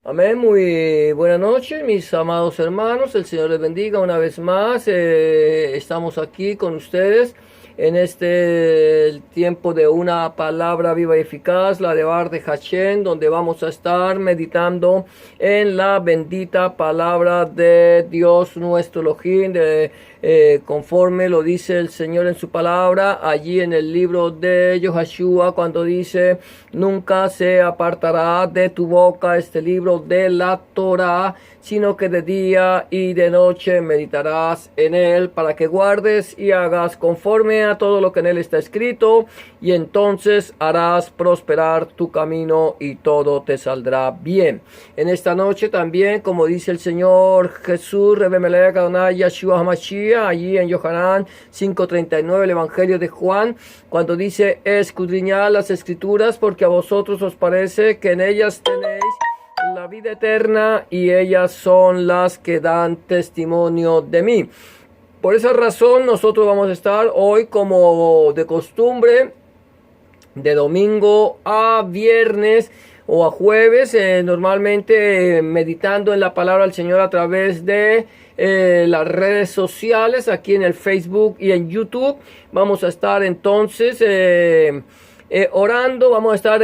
Amén, muy buenas noches, mis amados hermanos, el Señor les bendiga una vez más. Estamos aquí con ustedes en este tiempo de una palabra viva y eficaz, la de Bar de Hashem, donde vamos a estar meditando en la bendita palabra de Dios nuestro Elohim, conforme lo dice el Señor en su palabra, allí en el libro de Yoshua, cuando dice: nunca se apartará de tu boca este libro de la Torá, sino que de día y de noche meditarás en él, para que guardes y hagas conforme a todo lo que en él está escrito, y entonces harás prosperar tu camino y todo te saldrá bien. En esta noche también, como dice el Señor Jesús, Rebbe Melech Adonai Yeshua HaMashiach, allí en Yohanan 5:39, el Evangelio de Juan, cuando dice: escudriñad las escrituras, porque a vosotros os parece que en ellas tenéis la vida eterna, y ellas son las que dan testimonio de mí. Por esa razón nosotros vamos a estar hoy, como de costumbre, de domingo a viernes o a jueves, normalmente meditando en la palabra del Señor a través de las redes sociales, aquí en el Facebook y en YouTube. Vamos a estar entonces orando, vamos a estar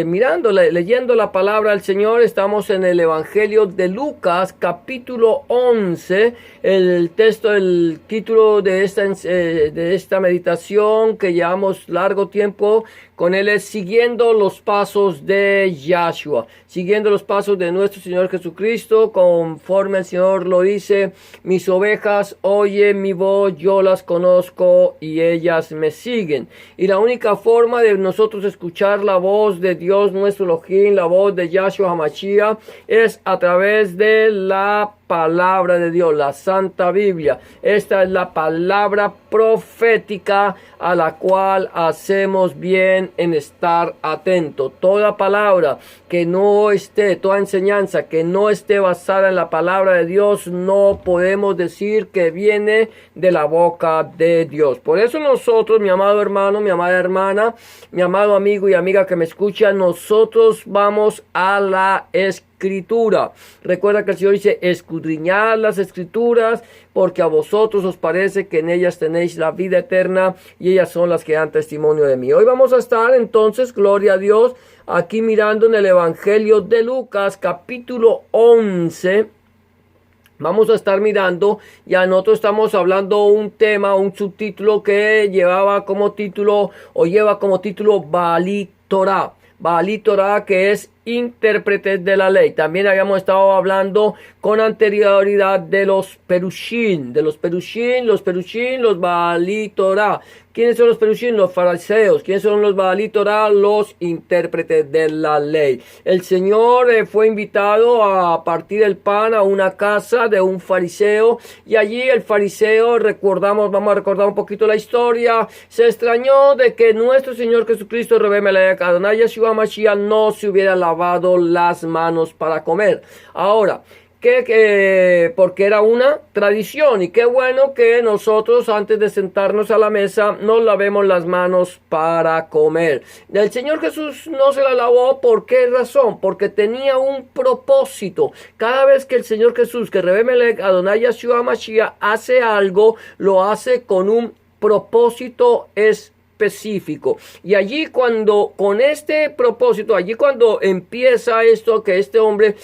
mirando, leyendo la palabra del Señor. Estamos en el Evangelio de Lucas, capítulo 11. El texto, el título de esta meditación que llevamos largo tiempo con él es: siguiendo los pasos de Yahshua, siguiendo los pasos de nuestro Señor Jesucristo, conforme el Señor lo dice: mis ovejas oyen mi voz, yo las conozco y ellas me siguen. Y la única forma de nosotros escuchar la voz de Dios nuestro Elohim, la voz de Yahshua HaMashiach, es a través de la palabra de Dios, la Santa Biblia. Esta es la palabra profética a la cual hacemos bien en estar atento. Toda palabra que no esté, toda enseñanza que no esté basada en la palabra de Dios, no podemos decir que viene de la boca de Dios. Por eso nosotros, mi amado hermano, mi amada hermana, mi amado amigo y amiga que me escucha, nosotros vamos a la escritura. Recuerda que el Señor dice: escudriñad las escrituras, porque a vosotros os parece que en ellas tenéis la vida eterna, y ellas son las que dan testimonio de mí. Hoy vamos a estar entonces, gloria a Dios, aquí mirando en el Evangelio de Lucas, capítulo 11. Vamos a estar mirando, ya nosotros estamos hablando un tema, un subtítulo que lleva como título Baalí Torah. Baalí Torah, que es intérpretes de la ley. También habíamos estado hablando con anterioridad de los Perushim, los Baalí Torah. ¿Quiénes son los Perushim? Los fariseos. ¿Quiénes son los Baalí Torah? Los intérpretes de la ley. El Señor fue invitado a partir el pan a una casa de un fariseo, y allí el fariseo, vamos a recordar un poquito la historia, se extrañó de que nuestro Señor Jesucristo, Rebbe Melech Adonai Yeshua HaMashiach, no se hubiera lavado las manos para comer. Ahora, porque era una tradición, y qué bueno que nosotros, antes de sentarnos a la mesa, nos lavemos las manos para comer. El Señor Jesús no se la lavó. ¿Por qué razón? Porque tenía un propósito. Cada vez que el Señor Jesús, que Rebbe Melech Adonai Yeshua HaMashiach, hace algo, lo hace con un propósito específico. Y allí, cuando con este propósito, allí cuando empieza esto, que este hombre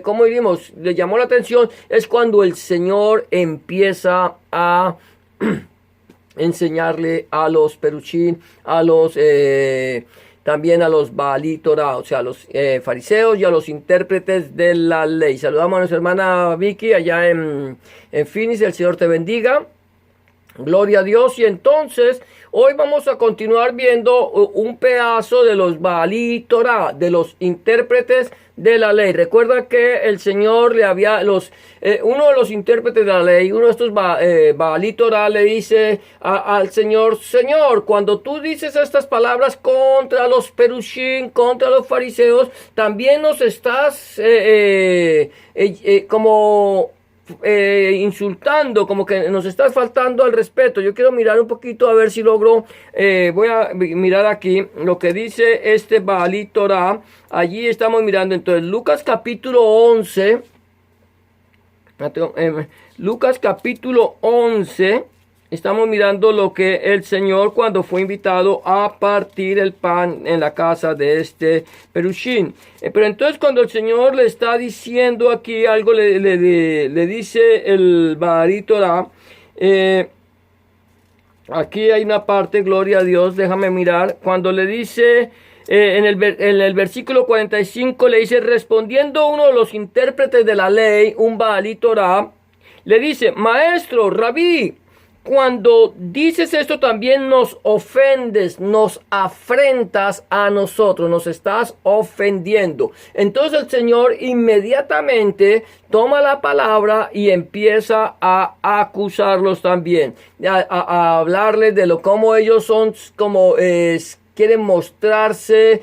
¿cómo diríamos?, le llamó la atención, es cuando el Señor empieza a enseñarle a los Perushim, también a los Baalí Torah, o sea, a los fariseos y a los intérpretes de la ley. Saludamos a nuestra hermana Vicky allá en Phoenix. El Señor te bendiga. Gloria a Dios. Y entonces hoy vamos a continuar viendo un pedazo de los Baalí Torah, de los intérpretes de la ley. Recuerda que el Señor le había uno de los intérpretes de la ley, uno de estos Baalí Torah, le dice al Señor: Señor, cuando tú dices estas palabras contra los Perushim, contra los fariseos, también nos estás como insultando, como que nos estás faltando al respeto. Yo quiero mirar un poquito a ver si logro, voy a mirar aquí lo que dice este Baalí Torah. Allí estamos mirando entonces Lucas capítulo 11. Lucas capítulo 11. Estamos mirando lo que el Señor cuando fue invitado a partir el pan en la casa de este Perushín. Pero entonces cuando el Señor le está diciendo aquí algo, le dice el Baalí Torah, aquí hay una parte, gloria a Dios, déjame mirar, cuando le dice... en el versículo 45 le dice, respondiendo uno de los intérpretes de la ley, un Baalí Torah, le dice, maestro, rabí, cuando dices esto también nos ofendes, nos afrentas a nosotros, nos estás ofendiendo. Entonces el Señor inmediatamente toma la palabra y empieza a acusarlos también, a hablarles de cómo ellos son, como quieren mostrarse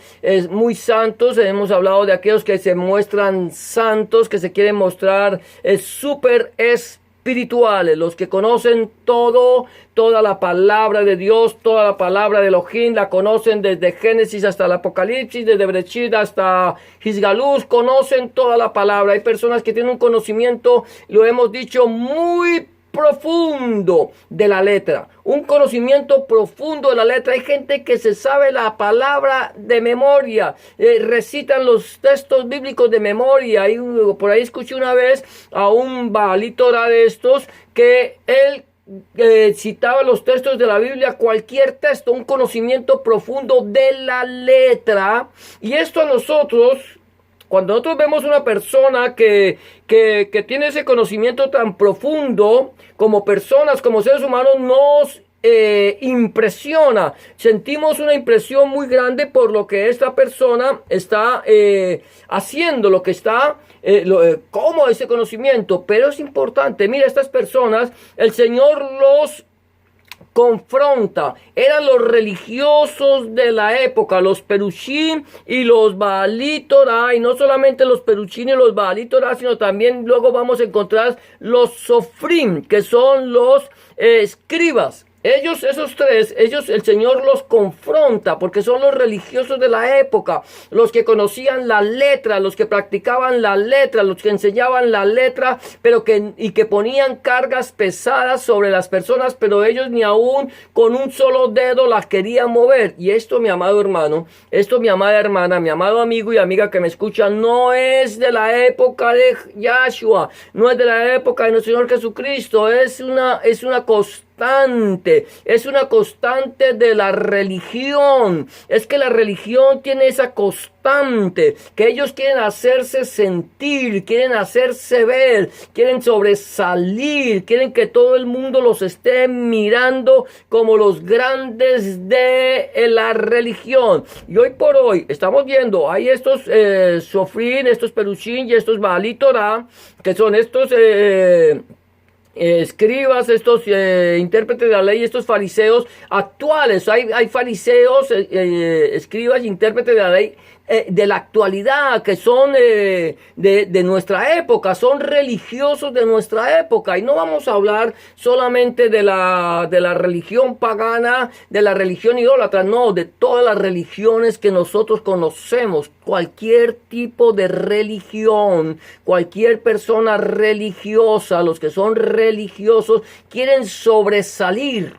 muy santos. Hemos hablado de aquellos que se muestran santos, que se quieren mostrar súper espirituales, los que conocen toda la palabra de Dios, toda la palabra de Elohim, la conocen desde Génesis hasta el Apocalipsis, desde Bereshit hasta Hisgalus, conocen toda la palabra. Hay personas que tienen un conocimiento, lo hemos dicho, muy profundo de la letra, un conocimiento profundo de la letra. Hay gente que se sabe la palabra de memoria, recitan los textos bíblicos de memoria. Y por ahí escuché una vez a un Baalí Torah de estos que él citaba los textos de la Biblia, cualquier texto, un conocimiento profundo de la letra. Y esto a nosotros, cuando nosotros vemos una persona que tiene ese conocimiento tan profundo, como personas, como seres humanos, nos impresiona. Sentimos una impresión muy grande por lo que esta persona está haciendo, lo que está, como ese conocimiento. Pero es importante, mira, estas personas, el Señor los confronta. Eran los religiosos de la época, los Perushim y los Baalí Torah, y no solamente los Perushim y los Baalí Torah, sino también luego vamos a encontrar los Sofrim, que son los escribas. Esos tres, el Señor los confronta porque son los religiosos de la época, los que conocían la letra, los que practicaban la letra, los que enseñaban la letra, pero que ponían cargas pesadas sobre las personas, pero ellos ni aún con un solo dedo las querían mover. Y esto, mi amado hermano, esto, mi amada hermana, mi amado amigo y amiga que me escucha, no es de la época de Yahshua, no es de la época de nuestro Señor Jesucristo, es una constante. Es una constante de la religión. Es que la religión tiene esa constante, que ellos quieren hacerse sentir, quieren hacerse ver, quieren sobresalir, quieren que todo el mundo los esté mirando como los grandes de la religión. Y hoy por hoy estamos viendo, hay estos Sofrim, estos Perushim y estos Baalí Torah, que son estos escribas, estos intérpretes de la ley, estos fariseos actuales. Hay fariseos, escribas, intérpretes de la ley de la actualidad, que son de nuestra época, son religiosos de nuestra época. Y no vamos a hablar solamente de la religión pagana, de la religión idólatra, no, de todas las religiones que nosotros conocemos. Cualquier tipo de religión, cualquier persona religiosa, los que son religiosos quieren sobresalir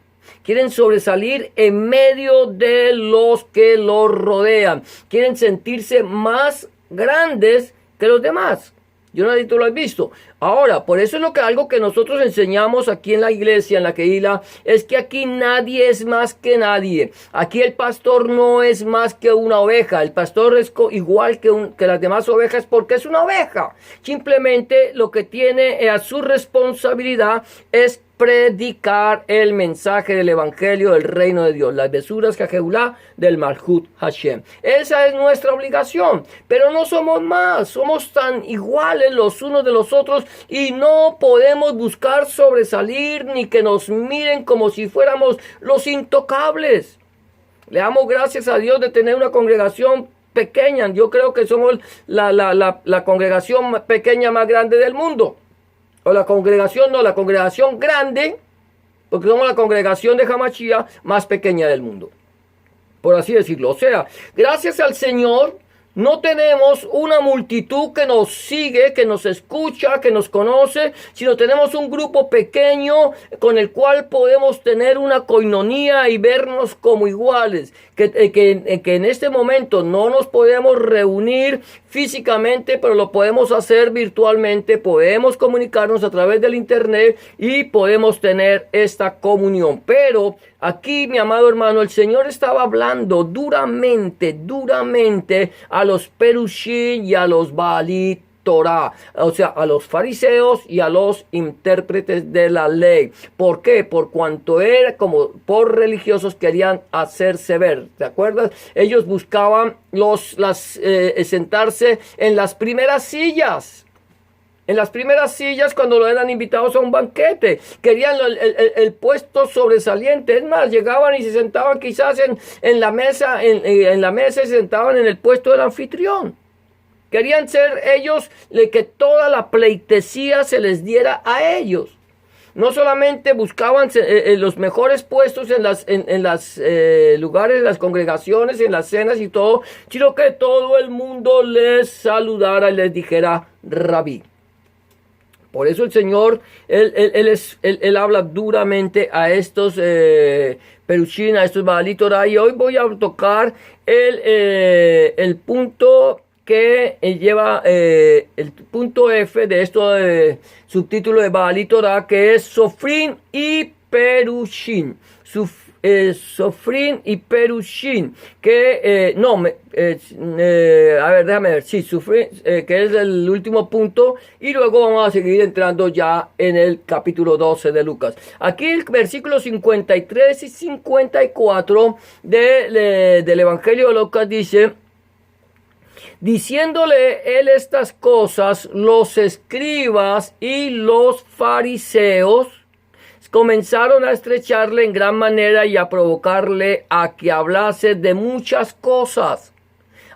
en medio de los que los rodean, quieren sentirse más grandes que los demás. Yo no sé si tú lo has visto. Ahora, por eso es algo que nosotros enseñamos aquí en la iglesia, en la Kehila, es que aquí nadie es más que nadie. Aquí el pastor no es más que una oveja. El pastor es igual que las demás ovejas porque es una oveja. Simplemente lo que tiene a su responsabilidad es predicar el mensaje del evangelio del reino de Dios, las besuras Jajeulah del Malhut Hashem. Esa es nuestra obligación, pero no somos más, somos tan iguales los unos de los otros y no podemos buscar sobresalir ni que nos miren como si fuéramos los intocables. Le damos gracias a Dios de tener una congregación pequeña. Yo creo que somos la congregación pequeña más grande del mundo. o la congregación, no, la congregación grande, porque somos la congregación de Hamashia más pequeña del mundo, por así decirlo. O sea, gracias al Señor, no tenemos una multitud que nos sigue, que nos escucha, que nos conoce, sino tenemos un grupo pequeño con el cual podemos tener una coinonía y vernos como iguales. Que en este momento no nos podemos reunir físicamente, pero lo podemos hacer virtualmente, podemos comunicarnos a través del internet y podemos tener esta comunión. Pero aquí, mi amado hermano, el Señor estaba hablando duramente a los Perushim y a los Baalí Torah, o sea, a los fariseos y a los intérpretes de la ley. ¿Por qué? Por cuanto era como por religiosos querían hacerse ver. ¿Te acuerdas? Ellos buscaban sentarse en las primeras sillas. En las primeras sillas cuando eran invitados a un banquete. Querían el puesto sobresaliente. Es más, llegaban y se sentaban quizás en la mesa, en la mesa y se sentaban en el puesto del anfitrión. Querían ser ellos que toda la pleitesía se les diera a ellos. No solamente buscaban los mejores puestos en las lugares, las congregaciones, en las cenas y todo, sino que todo el mundo les saludara y les dijera Rabí. Por eso el Señor, él habla duramente a estos Perushim, a estos Baalí Torah, y hoy voy a tocar el punto que lleva el punto F de esto subtítulo de Baalí Torah, que es Sofrim y Perushim. Sofrim y Perushim, que a ver, déjame ver, sí, Sofrim, que es el último punto, y luego vamos a seguir entrando ya en el capítulo 12 de Lucas. Aquí el versículo 53 y 54 del Evangelio de Lucas dice: diciéndole él estas cosas, los escribas y los fariseos comenzaron a estrecharle en gran manera y a provocarle a que hablase de muchas cosas,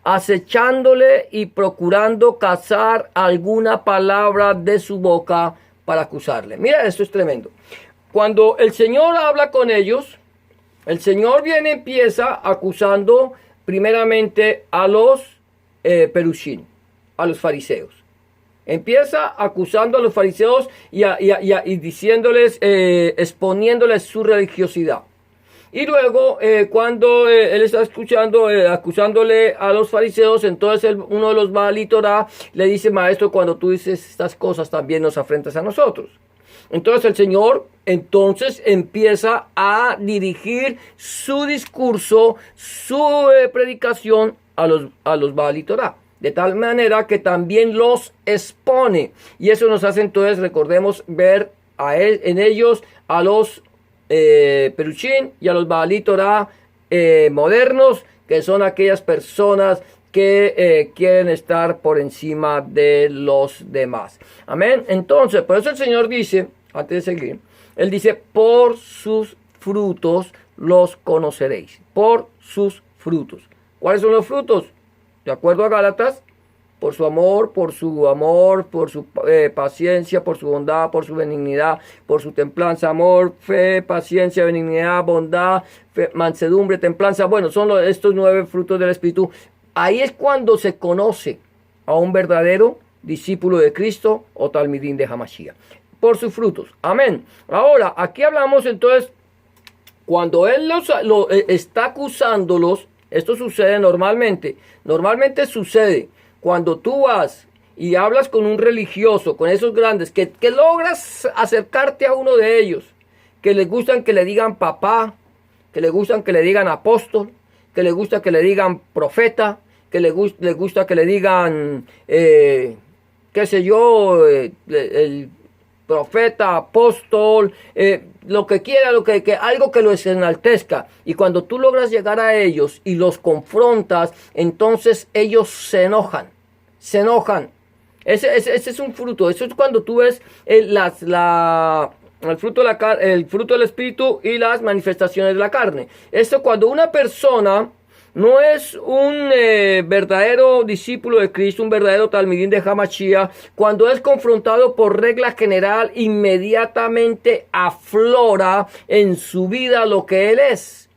acechándole y procurando cazar alguna palabra de su boca para acusarle. Mira, esto es tremendo. Cuando el Señor habla con ellos, el Señor empieza acusando primeramente a los Perushim, a los fariseos. Empieza acusando a los fariseos y diciéndoles, exponiéndoles su religiosidad. Y luego, cuando él está acusándole a los fariseos, entonces uno de los Baalí Torah le dice: maestro, cuando tú dices estas cosas también nos afrentas a nosotros. Entonces el Señor empieza a dirigir su discurso, su predicación a los Baalí Torah. De tal manera que también los expone. Y eso nos hace entonces, recordemos, ver en ellos a los Perushim y a los Baalí Torah modernos, que son aquellas personas que quieren estar por encima de los demás. Amén. Entonces, por eso el Señor dice, antes de seguir, Él dice: por sus frutos los conoceréis. Por sus frutos. ¿Cuáles son los frutos? De acuerdo a Gálatas: por su amor, por su paciencia, por su bondad, por su benignidad, por su templanza, amor, fe, paciencia, benignidad, bondad, fe, mansedumbre, templanza. Bueno, son estos 9 frutos del Espíritu. Ahí es cuando se conoce a un verdadero discípulo de Cristo o talmidín de Hamashia. Por sus frutos. Amén. Ahora, aquí hablamos entonces, cuando Él está acusándolos. Esto sucede normalmente. Normalmente sucede cuando tú vas y hablas con un religioso, con esos grandes, que logras acercarte a uno de ellos, que les gustan que le digan papá, que les gustan que le digan apóstol, que les gusta que le digan profeta, que les gusta que le digan, qué sé yo, el profeta, apóstol, lo que quiera, algo que los enaltezca. Y cuando tú logras llegar a ellos y los confrontas, entonces ellos se enojan. Ese es un fruto. Eso es cuando tú ves el fruto del Espíritu y las manifestaciones de la carne. Esto cuando una persona no es un verdadero discípulo de Cristo, un verdadero talmidín de Hamashiach, cuando es confrontado por regla general, inmediatamente aflora en su vida lo que él es.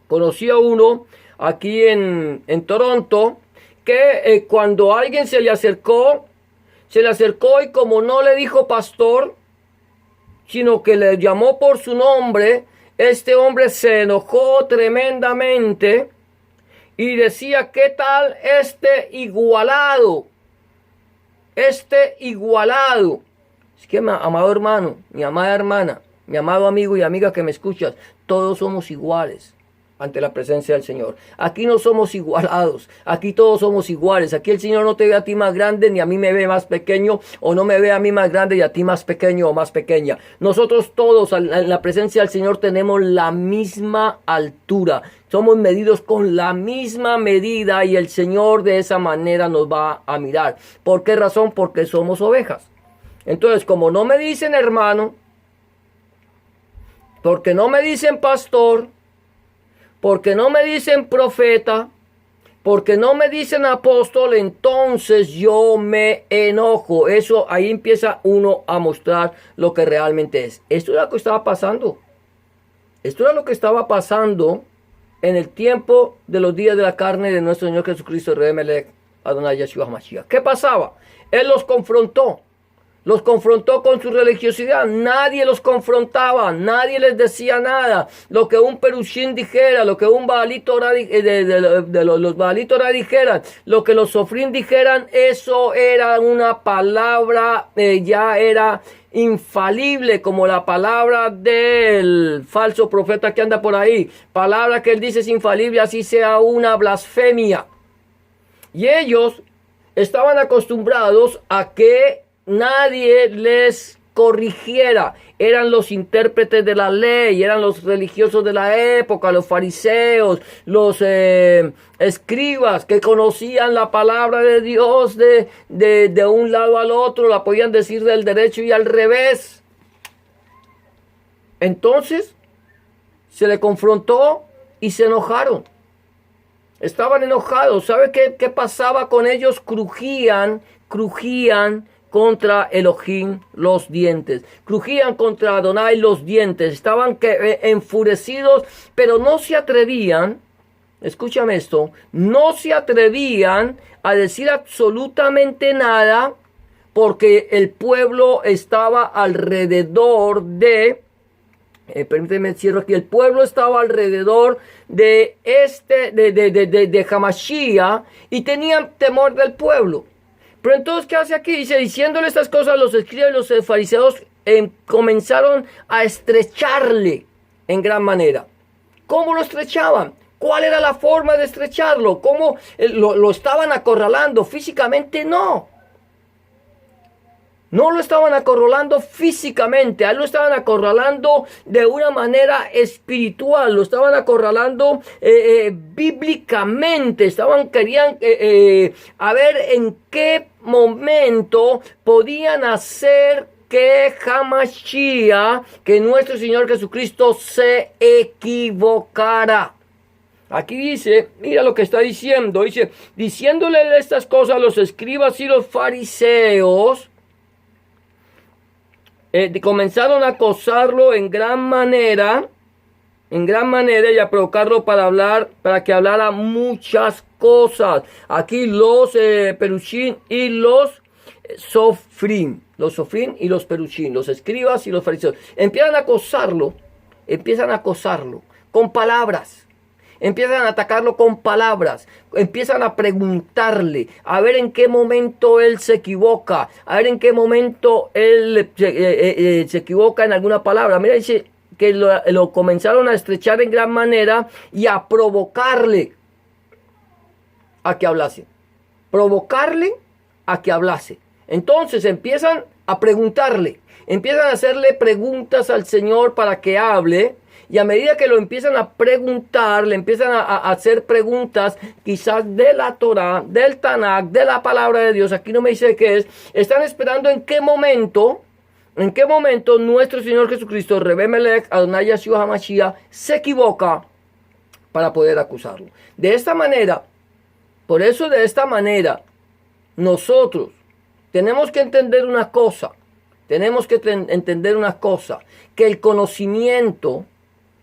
Conocí a uno aquí en Toronto que cuando alguien se le acercó y como no le dijo pastor, sino que le llamó por su nombre, este hombre se enojó tremendamente y decía: ¿qué tal este igualado? Este igualado. Es que, amado hermano, mi amada hermana, mi amado amigo y amiga que me escuchas, todos somos iguales ante la presencia del Señor. Aquí no somos igualados, aquí todos somos iguales. Aquí el Señor no te ve a ti más grande, ni a mí me ve más pequeño, o no me ve a mí más grande y a ti más pequeño o más pequeña. Nosotros todos en la presencia del Señor tenemos la misma altura. Somos medidos con la misma medida y el Señor de esa manera nos va a mirar. ¿Por qué razón? Porque somos ovejas. Entonces, como no me dicen hermano, porque no me dicen pastor, porque no me dicen profeta, porque no me dicen apóstol, entonces yo me enojo. Eso, ahí empieza uno a mostrar lo que realmente es. Esto era lo que estaba pasando. Esto era lo que estaba pasando en el tiempo de los días de la carne de nuestro Señor Jesucristo, Rey Melech, Adonai Yeshua Mashiach. ¿Qué pasaba? Él los confrontó. Los confrontó con su religiosidad. Nadie los confrontaba. Nadie les decía nada. Lo que un perushín dijera, lo que un baalito los baalitos dijeran, lo que los sofrín dijeran, eso era una palabra, ya era infalible, como la palabra del falso profeta que anda por ahí. Palabra que él dice es infalible, así sea una blasfemia. Y ellos estaban acostumbrados a que nadie les corrigiera. Eran los intérpretes de la ley, eran los religiosos de la época, los fariseos, los escribas que conocían la palabra de Dios de un lado al otro, la podían decir del derecho y al revés. Entonces se le confrontó y se enojaron. Estaban enojados. ¿Sabe qué pasaba con ellos? Crujían contra Elohim los dientes. Crujían contra Adonai los dientes. Estaban enfurecidos, pero no se atrevían, escúchame esto, no se atrevían a decir absolutamente nada porque el pueblo estaba alrededor de... permíteme, cierro aquí. El pueblo estaba alrededor de Hamashiach y tenían temor del pueblo. Pero entonces, ¿qué hace aquí? Dice, diciéndole estas cosas, los escribas y los fariseos comenzaron a estrecharle en gran manera. ¿Cómo lo estrechaban? ¿Cuál era la forma de estrecharlo? ¿Cómo lo estaban acorralando? Físicamente no. No lo estaban acorralando físicamente, a él lo estaban acorralando de una manera espiritual, lo estaban acorralando bíblicamente, querían a ver en qué momento podían hacer que Hamashiach, que nuestro Señor Jesucristo se equivocara. Aquí dice, mira lo que está diciendo, dice, diciéndole estas cosas a los escribas y los fariseos, comenzaron a acosarlo en gran manera y a provocarlo para que hablara muchas cosas. Aquí los perushín y los sofrín y los perushín, los escribas y los fariseos, empiezan a acosarlo con palabras. Empiezan a atacarlo con palabras, empiezan a preguntarle, a ver en qué momento él se equivoca, a ver en qué momento él se equivoca en alguna palabra. Mira, dice que lo comenzaron a estrechar en gran manera y a provocarle a que hablase. Entonces empiezan a preguntarle, empiezan a hacerle preguntas al Señor para que hable. Y a medida que lo empiezan a preguntar, le empiezan a hacer preguntas quizás de la Torah, del Tanakh, de la palabra de Dios. Aquí no me dice qué es. Están esperando en qué momento nuestro Señor Jesucristo, Rey Melech, Adonai Yeshua HaMashiach, se equivoca para poder acusarlo. De esta manera, por eso de esta manera, nosotros tenemos que entender una cosa, que el conocimiento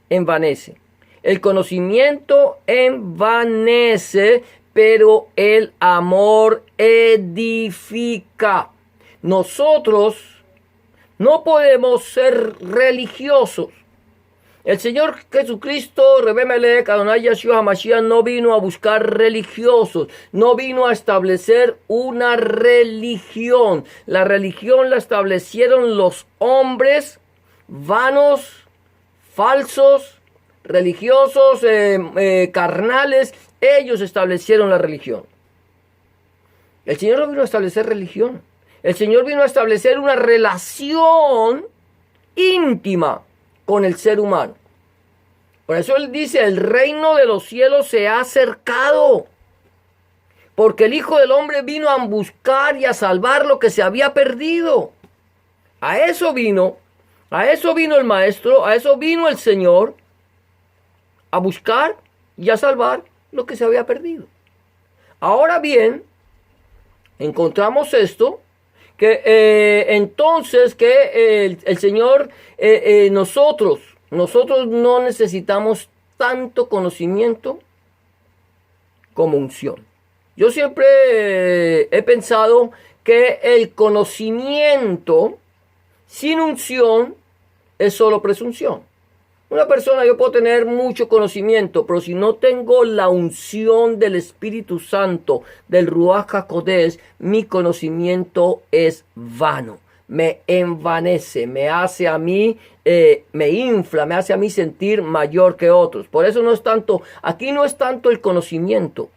envanece. El conocimiento envanece, pero el amor edifica. Nosotros no podemos ser religiosos. El Señor Jesucristo, Rebe Melech, Adonai Yeshua HaMashiach, no vino a buscar religiosos, no vino a establecer una religión. La religión la establecieron los hombres vanos, falsos, religiosos, carnales. Ellos establecieron la religión. El Señor no vino a establecer religión. El Señor vino a establecer una relación íntima con el ser humano. Por eso Él dice, el reino de los cielos se ha acercado. Porque el Hijo del Hombre vino a buscar y a salvar lo que se había perdido. A eso vino el Maestro, a eso vino el Señor, a buscar y a salvar lo que se había perdido. Ahora bien, encontramos esto, que entonces que el Señor, nosotros no necesitamos tanto conocimiento como unción. Yo siempre he pensado que el conocimiento sin unción es solo presunción. Una persona, yo puedo tener mucho conocimiento, pero si no tengo la unción del Espíritu Santo, del Ruach HaKodesh, mi conocimiento es vano. Me envanece, me hace a mí, me infla, me hace a mí sentir mayor que otros. Por eso aquí no es tanto el conocimiento.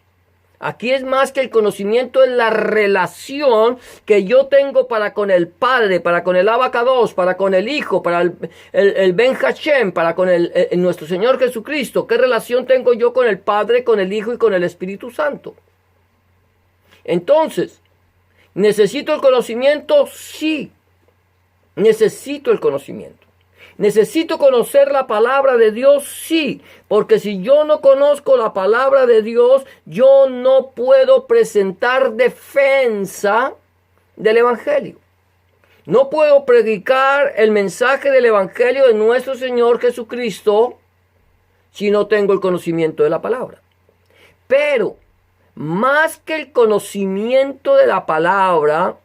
Aquí es más que el conocimiento, es la relación que yo tengo para con el Padre, para con el Abacados, para con el Hijo, para el Ben Hashem, para con nuestro Señor Jesucristo. ¿Qué relación tengo yo con el Padre, con el Hijo y con el Espíritu Santo? Entonces, ¿necesito el conocimiento? Sí, necesito el conocimiento. ¿Necesito conocer la palabra de Dios? Sí, porque si yo no conozco la palabra de Dios, yo no puedo presentar defensa del Evangelio. No puedo predicar el mensaje del Evangelio de nuestro Señor Jesucristo si no tengo el conocimiento de la palabra. Pero, más que el conocimiento de la palabra,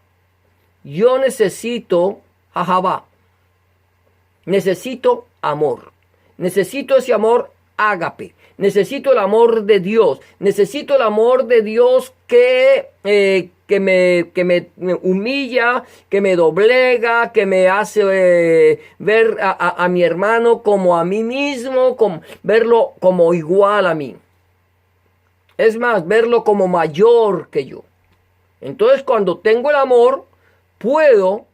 yo necesito ahavá. Necesito amor. Necesito ese amor ágape. Necesito el amor de Dios. Necesito el amor de Dios que me humilla, que me doblega, que me hace ver a mi hermano como a mí mismo, verlo como igual a mí. Es más, verlo como mayor que yo. Entonces, cuando tengo el amor, puedo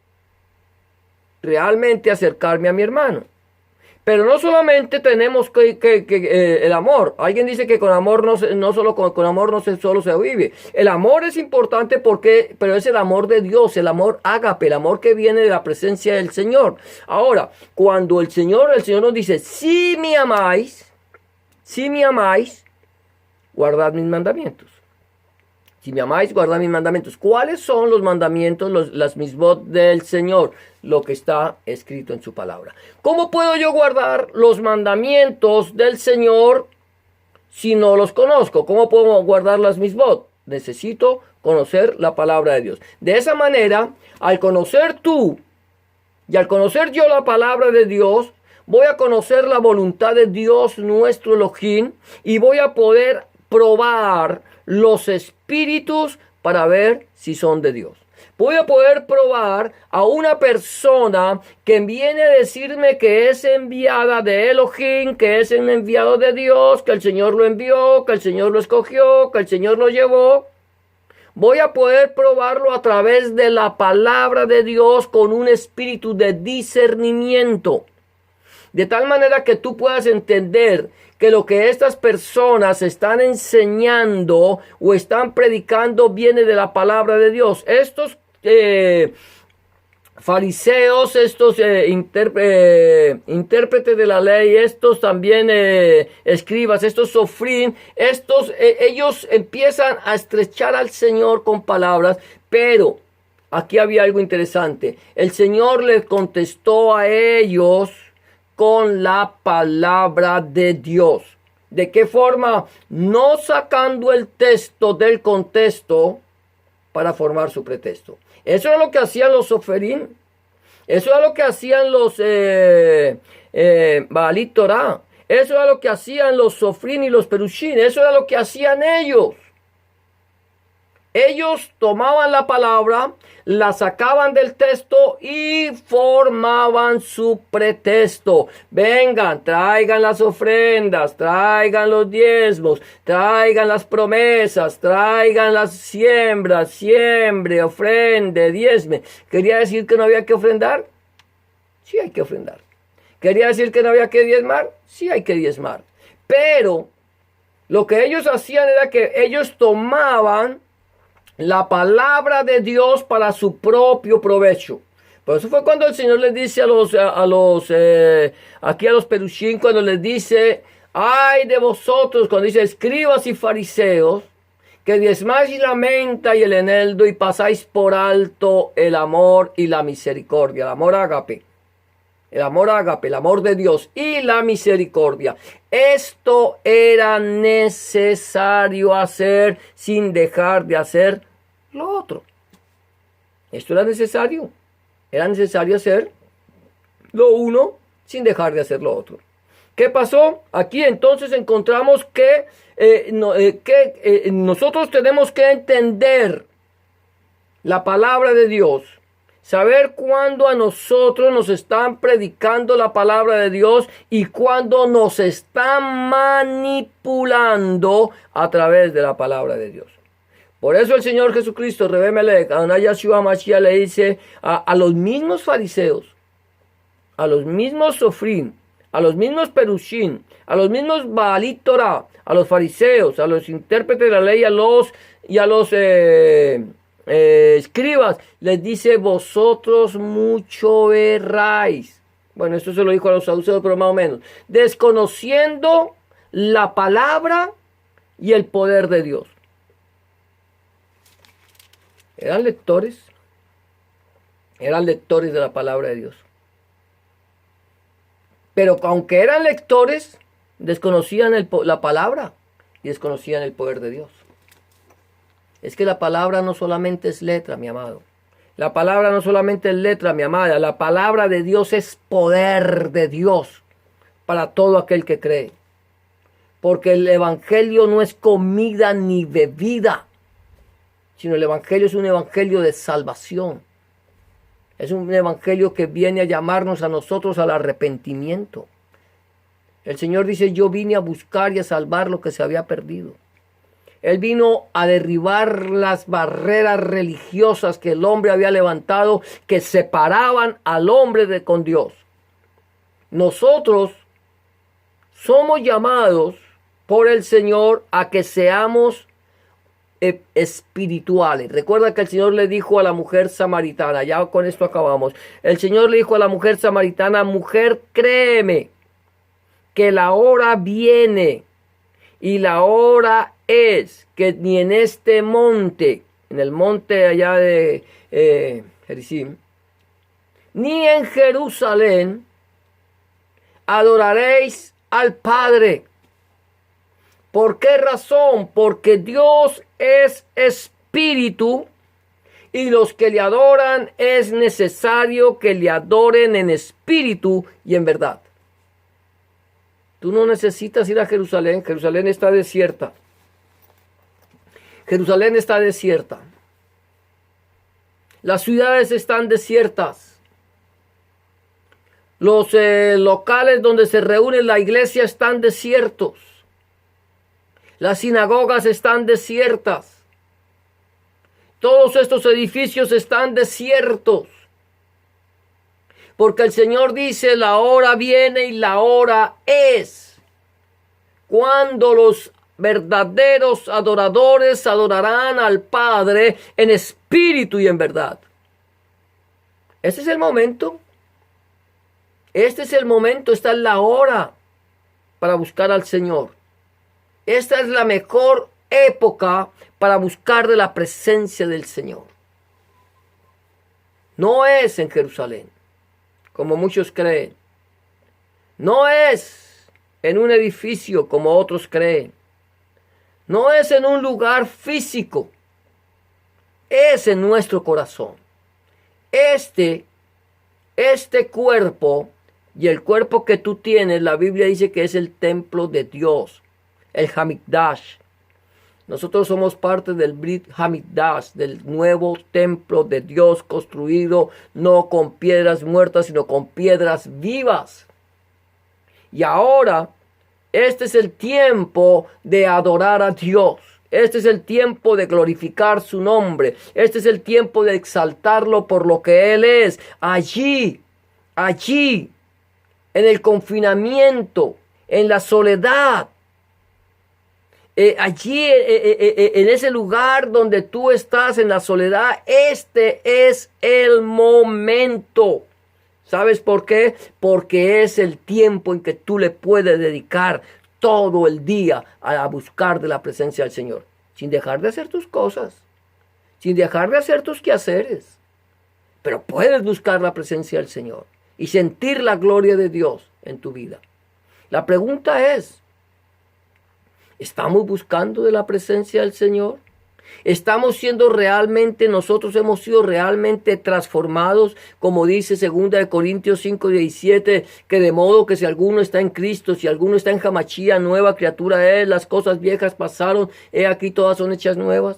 realmente acercarme a mi hermano. Pero no solamente tenemos que el amor. Alguien dice que con amor con amor no solo se vive. El amor es importante pero es el amor de Dios, el amor ágape, el amor que viene de la presencia del Señor. Ahora, cuando el Señor nos dice, si me amáis, guardad mis mandamientos. Si me amáis, guardad mis mandamientos. ¿Cuáles son los mandamientos, las misbot del Señor? Lo que está escrito en su palabra. ¿Cómo puedo yo guardar los mandamientos del Señor si no los conozco? ¿Cómo puedo guardar las misbot? Necesito conocer la palabra de Dios. De esa manera, al conocer tú y al conocer yo la palabra de Dios, voy a conocer la voluntad de Dios, nuestro Elohim, y voy a poder probar los espíritus para ver si son de Dios. Voy a poder probar a una persona que viene a decirme que es enviada de Elohim, que es un enviado de Dios, que el Señor lo envió, que el Señor lo escogió, que el Señor lo llevó. Voy a poder probarlo a través de la palabra de Dios con un espíritu de discernimiento. De tal manera que tú puedas entender que lo que estas personas están enseñando o están predicando viene de la palabra de Dios. Estos fariseos, estos intérpretes de la ley, estos también escribas, estos sofrín, ellos empiezan a estrechar al Señor con palabras, pero aquí había algo interesante. El Señor les contestó a ellos con la palabra de Dios. ¿De qué forma? No sacando el texto del contexto para formar su pretexto. Eso era lo que hacían los soferín. Eso era lo que hacían los Baalit Torah. Eso era lo que hacían los sofrín y los perushín. Eso era lo que hacían ellos. Ellos tomaban la palabra, la sacaban del texto y formaban su pretexto. Vengan, traigan las ofrendas, traigan los diezmos, traigan las promesas, traigan las siembras, siembre, ofrende, diezme. ¿Quería decir que no había que ofrendar? Sí hay que ofrendar. ¿Quería decir que no había que diezmar? Sí hay que diezmar. Pero lo que ellos hacían era que ellos tomaban la palabra de Dios para su propio provecho. Por eso fue cuando el Señor les dice aquí a los perushín, cuando les dice, ay de vosotros, cuando dice escribas y fariseos, que diezmáis la menta y el eneldo y pasáis por alto el amor y la misericordia, el amor ágape. El amor ágape, el amor de Dios y la misericordia. Esto era necesario hacer sin dejar de hacer lo otro. Esto era necesario. Era necesario hacer lo uno sin dejar de hacer lo otro. ¿Qué pasó? Aquí entonces encontramos que nosotros tenemos que entender la palabra de Dios. Saber cuándo a nosotros nos están predicando la palabra de Dios y cuándo nos están manipulando a través de la palabra de Dios. Por eso el Señor Jesucristo, Rebbe Melech, Adonai Yahshua Mashiach, le dice a los mismos fariseos, a los mismos sofrín, a los mismos perushín, a los mismos Baalit Torah, a los fariseos, a los intérpretes de la ley, y a los escribas, les dice, vosotros mucho erráis. Bueno, esto se lo dijo a los saduceos, pero más o menos. Desconociendo la palabra y el poder de Dios. Eran lectores de la palabra de Dios. Pero aunque eran lectores, desconocían la palabra y desconocían el poder de Dios. Es que la palabra no solamente es letra, mi amado. La palabra no solamente es letra, mi amada. La palabra de Dios es poder de Dios para todo aquel que cree. Porque el evangelio no es comida ni bebida, sino el evangelio es un evangelio de salvación. Es un evangelio que viene a llamarnos a nosotros al arrepentimiento. El Señor dice, yo vine a buscar y a salvar lo que se había perdido. Él vino a derribar las barreras religiosas que el hombre había levantado, que separaban al hombre con Dios. Nosotros somos llamados por el Señor a que seamos espirituales. Recuerda que el Señor le dijo a la mujer samaritana, ya con esto acabamos. El Señor le dijo a la mujer samaritana, mujer, créeme que la hora viene y la hora es que ni en este monte, en el monte allá de Gerizim, ni en Jerusalén adoraréis al Padre. ¿Por qué razón? Porque Dios es espíritu y los que le adoran es necesario que le adoren en espíritu y en verdad. Tú no necesitas ir a Jerusalén. Jerusalén está desierta. Jerusalén está desierta. Las ciudades están desiertas. Los locales donde se reúne la iglesia están desiertos. Las sinagogas están desiertas. Todos estos edificios están desiertos. Porque el Señor dice, la hora viene y la hora es cuando los verdaderos adoradores adorarán al Padre en espíritu y en verdad. Este es el momento. Este es el momento, esta es la hora para buscar al Señor. Esta es la mejor época para buscar de la presencia del Señor. No es en Jerusalén, como muchos creen. No es en un edificio, como otros creen. No es en un lugar físico. Es en nuestro corazón. Este cuerpo y el cuerpo que tú tienes, la Biblia dice que es el templo de Dios, el Hamikdash. Nosotros somos parte del Brit Hamikdash, del nuevo templo de Dios construido no con piedras muertas, sino con piedras vivas. Y ahora, este es el tiempo de adorar a Dios. Este es el tiempo de glorificar su nombre. Este es el tiempo de exaltarlo por lo que Él es. Allí, en el confinamiento, en la soledad, allí, en ese lugar donde tú estás en la soledad, este es el momento. ¿Sabes por qué? Porque es el tiempo en que tú le puedes dedicar todo el día a buscar de la presencia del Señor, sin dejar de hacer tus cosas, sin dejar de hacer tus quehaceres. Pero puedes buscar la presencia del Señor y sentir la gloria de Dios en tu vida. La pregunta es, ¿estamos buscando de la presencia del Señor? ¿Estamos siendo realmente, nosotros hemos sido realmente transformados, como dice 2 Corintios 5:17, que de modo que si alguno está en Cristo, si alguno está en Hamashías, nueva criatura es, las cosas viejas pasaron, he aquí todas son hechas nuevas?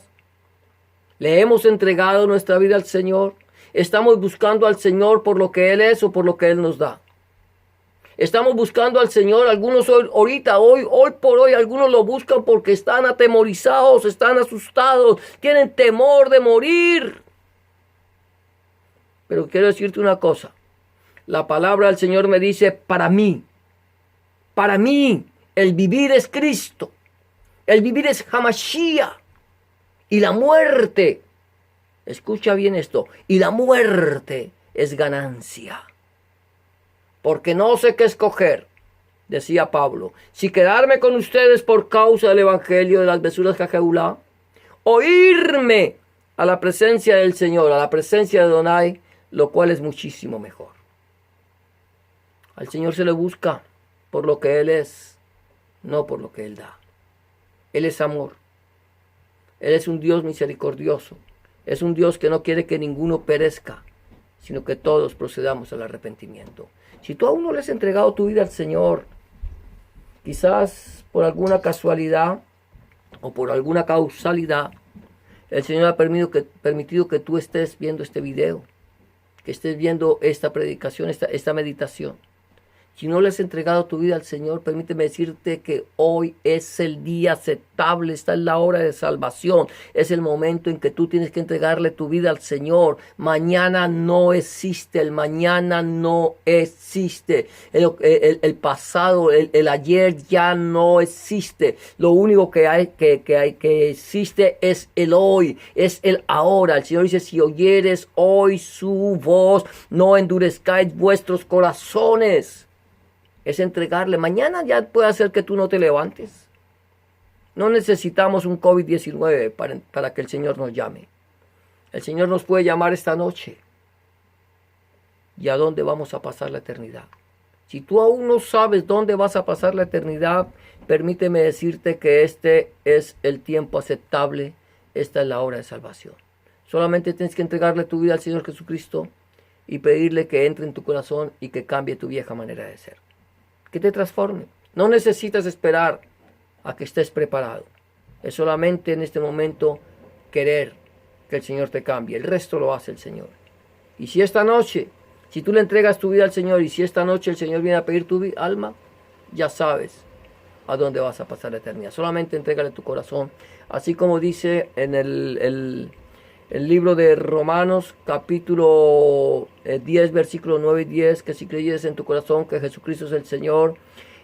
¿Le hemos entregado nuestra vida al Señor? ¿Estamos buscando al Señor por lo que Él es o por lo que Él nos da? Estamos buscando al Señor, algunos hoy por hoy, algunos lo buscan porque están atemorizados, están asustados, tienen temor de morir. Pero quiero decirte una cosa, la palabra del Señor me dice, para mí, el vivir es Cristo, el vivir es Hamashías, y la muerte, escucha bien esto, y la muerte es ganancia. Porque no sé qué escoger, decía Pablo, si quedarme con ustedes por causa del evangelio de las besuras Jajeulá, o irme a la presencia del Señor, a la presencia de Adonai, lo cual es muchísimo mejor. Al Señor se le busca por lo que Él es, no por lo que Él da. Él es amor. Él es un Dios misericordioso. Es un Dios que no quiere que ninguno perezca, sino que todos procedamos al arrepentimiento. Si tú aún no le has entregado tu vida al Señor, quizás por alguna casualidad o por alguna causalidad, el Señor ha permitido que tú estés viendo este video, que estés viendo esta predicación, esta meditación. Si no le has entregado tu vida al Señor, permíteme decirte que hoy es el día aceptable, esta es la hora de salvación, es el momento en que tú tienes que entregarle tu vida al Señor. Mañana no existe, el mañana no existe, el pasado, el ayer ya no existe. Lo único que existe es el hoy, es el ahora. El Señor dice, si oyeres hoy su voz, no endurezcáis vuestros corazones. Es entregarle. Mañana ya puede hacer que tú no te levantes. No necesitamos un COVID-19 para que el Señor nos llame. El Señor nos puede llamar esta noche. ¿Y a dónde vamos a pasar la eternidad? Si tú aún no sabes dónde vas a pasar la eternidad, permíteme decirte que este es el tiempo aceptable. Esta es la hora de salvación. Solamente tienes que entregarle tu vida al Señor Jesucristo y pedirle que entre en tu corazón y que cambie tu vieja manera de ser. Que te transforme. No necesitas esperar a que estés preparado. Es solamente en este momento querer que el Señor te cambie. El resto lo hace el Señor. Y si esta noche, si tú le entregas tu vida al Señor y si esta noche el Señor viene a pedir tu alma, ya sabes a dónde vas a pasar la eternidad. Solamente entrégale tu corazón. Así como dice en el libro de Romanos, capítulo 10, versículos 9 y 10, que si creyeres en tu corazón que Jesucristo es el Señor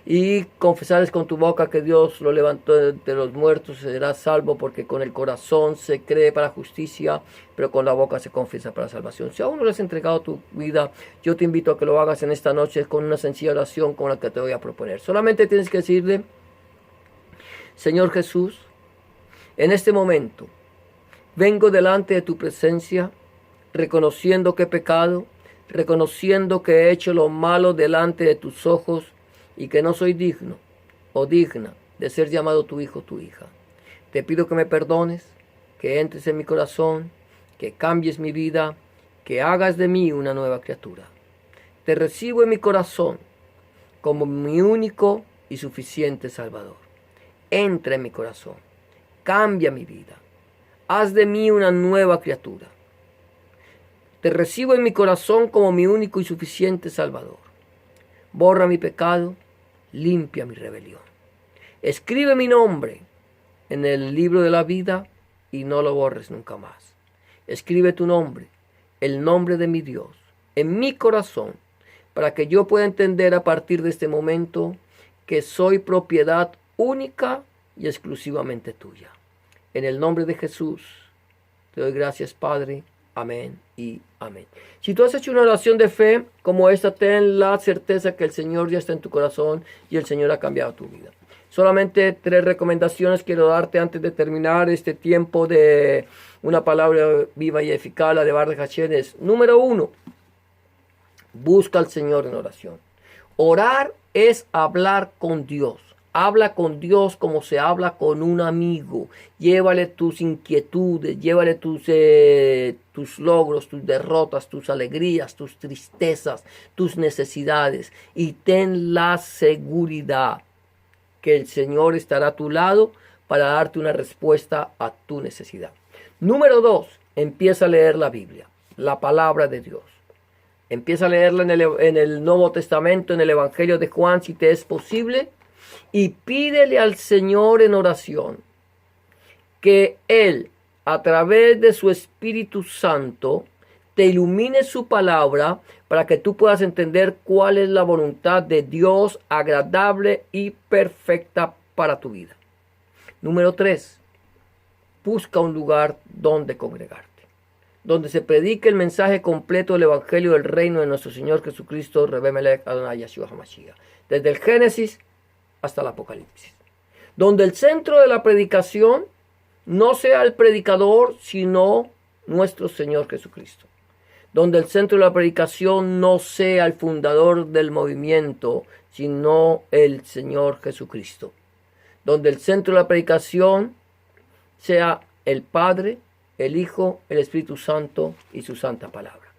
y confesares con tu boca que Dios lo levantó de los muertos, serás salvo, porque con el corazón se cree para justicia, pero con la boca se confiesa para salvación. Si aún no le has entregado tu vida, yo te invito a que lo hagas en esta noche con una sencilla oración como la que te voy a proponer. Solamente tienes que decirle: Señor Jesús, en este momento vengo delante de tu presencia, reconociendo que he pecado, reconociendo que he hecho lo malo delante de tus ojos y que no soy digno o digna de ser llamado tu hijo o tu hija. Te pido que me perdones, que entres en mi corazón, que cambies mi vida, que hagas de mí una nueva criatura. Te recibo en mi corazón como mi único y suficiente Salvador. Entra en mi corazón, cambia mi vida, haz de mí una nueva criatura. Te recibo en mi corazón como mi único y suficiente Salvador. Borra mi pecado, limpia mi rebelión. Escribe mi nombre en el libro de la vida y no lo borres nunca más. Escribe tu nombre, el nombre de mi Dios, en mi corazón, para que yo pueda entender a partir de este momento que soy propiedad única y exclusivamente tuya. En el nombre de Jesús, te doy gracias, Padre. Amén y amén. Si tú has hecho una oración de fe como esta, ten la certeza que el Señor ya está en tu corazón y el Señor ha cambiado tu vida. Solamente 3 recomendaciones quiero darte antes de terminar este tiempo de una palabra viva y eficaz, la de Devar de Hashem. Número 1, busca al Señor en oración. Orar es hablar con Dios. Habla con Dios como se habla con un amigo. Llévale tus inquietudes, llévale tus logros, tus derrotas, tus alegrías, tus tristezas, tus necesidades. Y ten la seguridad que el Señor estará a tu lado para darte una respuesta a tu necesidad. Número 2, empieza a leer la Biblia, la palabra de Dios. Empieza a leerla en el Nuevo Testamento, en el Evangelio de Juan, si te es posible. Y pídele al Señor en oración que Él, a través de su Espíritu Santo, te ilumine su palabra para que tú puedas entender cuál es la voluntad de Dios agradable y perfecta para tu vida. Número 3, busca un lugar donde congregarte, donde se predique el mensaje completo del Evangelio del Reino de nuestro Señor Jesucristo, Rebe Melech Adonai Yeshua HaMashiach, desde el Génesis hasta el Apocalipsis, donde el centro de la predicación no sea el predicador, sino nuestro Señor Jesucristo, donde el centro de la predicación no sea el fundador del movimiento, sino el Señor Jesucristo, donde el centro de la predicación sea el Padre, el Hijo, el Espíritu Santo y su santa palabra.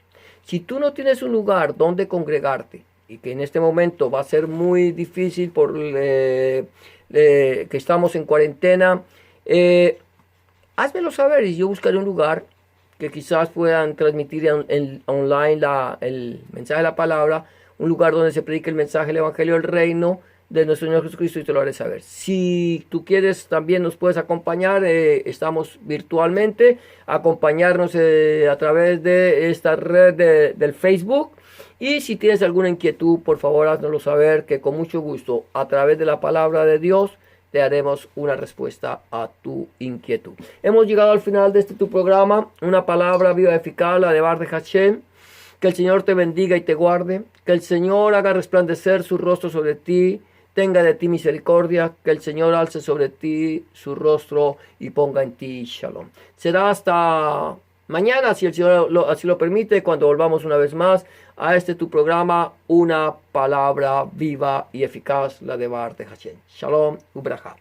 Si tú no tienes un lugar donde congregarte, y que en este momento va a ser muy difícil por que estamos en cuarentena, házmelo saber y yo buscaré un lugar que quizás puedan transmitir online el mensaje de la palabra, un lugar donde se predique el mensaje del Evangelio del Reino de nuestro Señor Jesucristo, y te lo haré saber. Si tú quieres, también nos puedes acompañar, estamos virtualmente, acompañarnos a través de esta red del Facebook. Y si tienes alguna inquietud, por favor, háznoslo saber, que con mucho gusto, a través de la palabra de Dios, te haremos una respuesta a tu inquietud. Hemos llegado al final de tu programa, una palabra viva y eficaz, la de Devar de Hashem. Que el Señor te bendiga y te guarde, que el Señor haga resplandecer su rostro sobre ti, tenga de ti misericordia, que el Señor alce sobre ti su rostro y ponga en ti shalom. Será hasta mañana, si el Señor así lo permite, cuando volvamos una vez más a tu programa, una palabra viva y eficaz, la de Devar de Hashem. Shalom, ubraja.